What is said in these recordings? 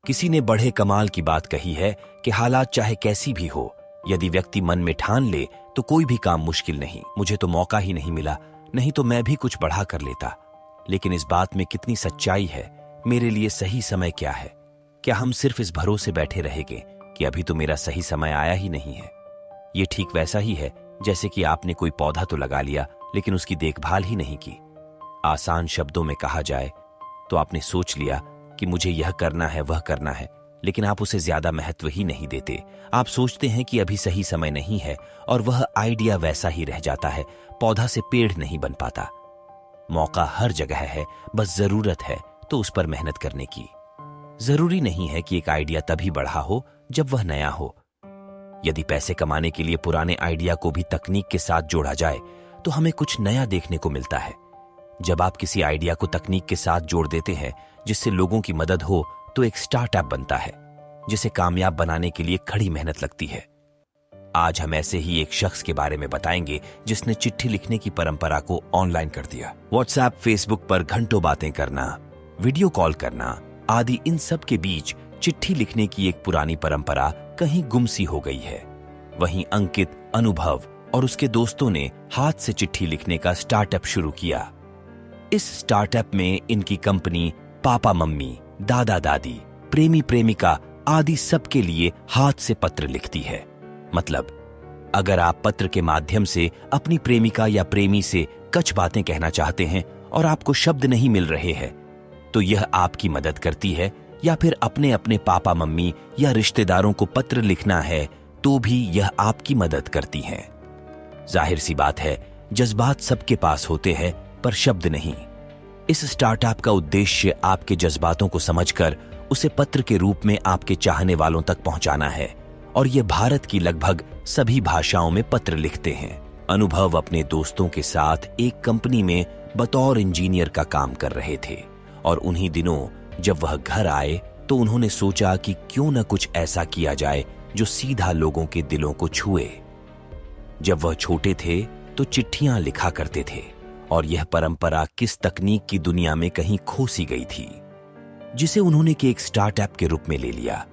किसी ने बड़े कमाल की बात कही है कि हालात चाहे कैसी भी हो, यदि व्यक्ति मन में ठान ले तो कोई भी काम मुश्किल नहीं। मुझे तो मौका ही नहीं मिला, नहीं तो मैं भी कुछ बढ़ा कर लेता। लेकिन इस बात में कितनी सच्चाई है? मेरे लिए सही समय क्या है? क्या हम सिर्फ इस भरोसे बैठे रहेंगे कि अभी तो मेरा सही समय आया ही नहीं है? ये ठीक वैसा ही है जैसे कि आपने कोई पौधा तो लगा लिया लेकिन उसकी देखभाल ही नहीं की। आसान शब्दों में कहा जाए तो आपने सोच लिया कि मुझे यह करना है, वह करना है, लेकिन आप उसे ज्यादा महत्व ही नहीं देते। आप सोचते हैं कि अभी सही समय नहीं है और वह आइडिया वैसा ही रह जाता है, पौधा से पेड़ नहीं बन पाता। मौका हर जगह है, बस जरूरत है तो उस पर मेहनत करने की। जरूरी नहीं है कि एक आइडिया तभी बढ़ा हो जब वह नया हो। यदि पैसे कमाने के लिए पुराने आइडिया को भी तकनीक के साथ जोड़ा जाए तो हमें कुछ नया देखने को मिलता है। जब आप किसी आइडिया को तकनीक के साथ जोड़ देते हैं जिससे लोगों की मदद हो तो एक स्टार्टअप बनता है जिसे कामयाब बनाने के लिए कड़ी मेहनत लगती है। आज हम ऐसे ही एक शख्स के बारे में बताएंगे जिसने चिट्ठी लिखने की परंपरा को ऑनलाइन कर दिया। व्हाट्सएप, फेसबुक पर घंटों बातें करना, वीडियो कॉल करना आदि, इन सब के बीच चिट्ठी लिखने की एक पुरानी परंपरा कहीं गुम सी हो गई है। वहीं अंकित, अनुभव और उसके दोस्तों ने हाथ से चिट्ठी लिखने का स्टार्टअप शुरू किया। इस स्टार्टअप में इनकी कंपनी पापा मम्मी, दादा दादी, प्रेमी प्रेमिका आदि सबके लिए हाथ से पत्र लिखती है। मतलब अगर आप पत्र के माध्यम से अपनी प्रेमिका या प्रेमी से कुछ बातें कहना चाहते हैं और आपको शब्द नहीं मिल रहे हैं तो यह आपकी मदद करती है, या फिर अपने अपने पापा मम्मी या रिश्तेदारों को पत्र लिखना है तो भी यह आपकी मदद करती हैं। जाहिर सी बात है, जज्बात सबके पास होते हैं पर शब्द नहीं। इस स्टार्टअप का उद्देश्य आपके जज्बातों को समझकर उसे पत्र के रूप में आपके चाहने वालों तक पहुंचाना है, और यह भारत की लगभग सभी भाषाओं में पत्र लिखते हैं। अनुभव अपने दोस्तों के साथ एक कंपनी में बतौर इंजीनियर का काम कर रहे थे और उन्हीं दिनों जब वह घर आए तो उन्होंने सोचा कि क्यों न कुछ ऐसा किया जाए जो सीधा लोगों के दिलों को छुए। जब वह छोटे थे तो चिट्ठियां लिखा करते थे और यह परंपरा किस तकनीक की दुनिया में कहीं खो सी गई थी, जिसे उन्होंने एक स्टार्टअप के रूप में ले लिया।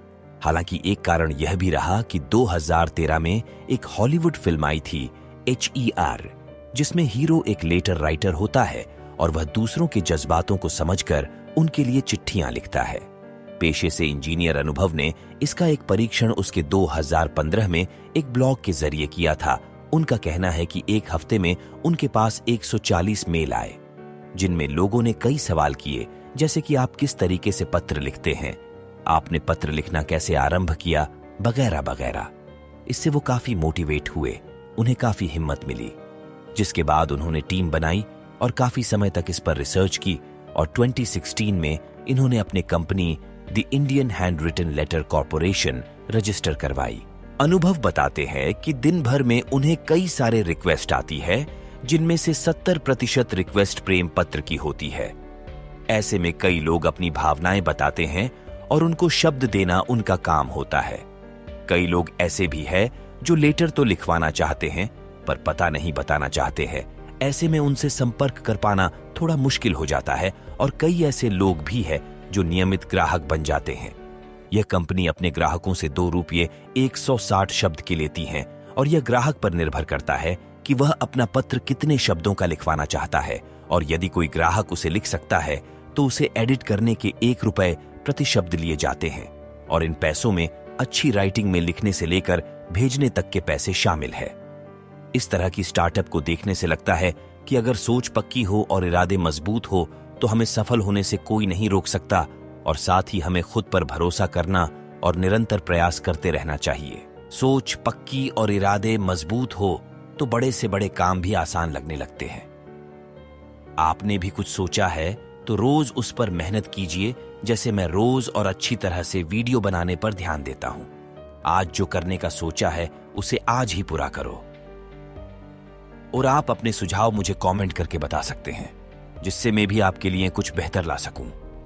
हालांकि एक कारण यह भी रहा कि 2013 में एक हॉलीवुड फिल्म आई थी HER, जिसमें हीरो एक लेटर राइटर होता है और वह दूसरों के जज्बातों को समझकर उनके लिए चिट्ठियां लिखता है। पेशे से इंजीनियर अनुभव ने इसका एक परीक्षण उसके 2015 में एक ब्लॉग के जरिए किया था। उनका कहना है कि एक हफ्ते में उनके पास 140 मेल आए जिनमें लोगों ने कई सवाल किए, जैसे कि आप किस तरीके से पत्र लिखते हैं, आपने पत्र लिखना कैसे आरंभ किया, वगैरह वगैरह। इससे वो काफी मोटिवेट हुए, उन्हें काफी हिम्मत मिली, जिसके बाद उन्होंने टीम बनाई और काफी समय तक इस पर रिसर्च की और 2016 में इन्होंने अपनी company the Indian handwritten letter corporation register करवाई। अनुभव बताते हैं कि दिन भर में उन्हें कई सारे रिक्वेस्ट आती है, जिनमें से 70% रिक्वेस्ट प्रेम पत्र की होती है। ऐसे में कई लोग अपनी भावनाएं बताते हैं और उनको शब्द देना उनका काम होता है। कई लोग ऐसे भी हैं जो लेटर तो लिखवाना चाहते हैं पर पता नहीं बताना चाहते हैं। ऐसे में उनसे संपर्क कर पाना थोड़ा मुश्किल हो जाता है और कई ऐसे लोग भी हैं जो नियमित ग्राहक बन जाते हैं। यह कंपनी अपने ग्राहकों से ₹2 160 शब्द के लेती है और यह ग्राहक पर निर्भर करता है कि वह अपना पत्र कितने शब्दों का लिखवाना चाहता है, और यदि कोई ग्राहक उसे लिख सकता है तो उसे एडिट करने के ₹1 प्रति शब्द लिए जाते हैं, और इन पैसों में अच्छी राइटिंग में लिखने से लेकर भेजने तक के पैसे शामिल है। इस तरह की स्टार्टअप को देखने से लगता है कि अगर सोच पक्की हो और इरादे मजबूत हो तो हमें सफल होने से कोई नहीं रोक सकता, और साथ ही हमें खुद पर भरोसा करना और निरंतर प्रयास करते रहना चाहिए। सोच पक्की और इरादे मजबूत हो तो बड़े से बड़े काम भी आसान लगने लगते हैं। आपने भी कुछ सोचा है तो रोज उस पर मेहनत कीजिए, जैसे मैं रोज और अच्छी तरह से वीडियो बनाने पर ध्यान देता हूं। आज जो करने का सोचा है उसे आज ही पूरा करो। और आप अपने सुझाव मुझे कमेंट करके बता सकते हैं, जिससे मैं भी आपके लिए कुछ बेहतर ला सकूं।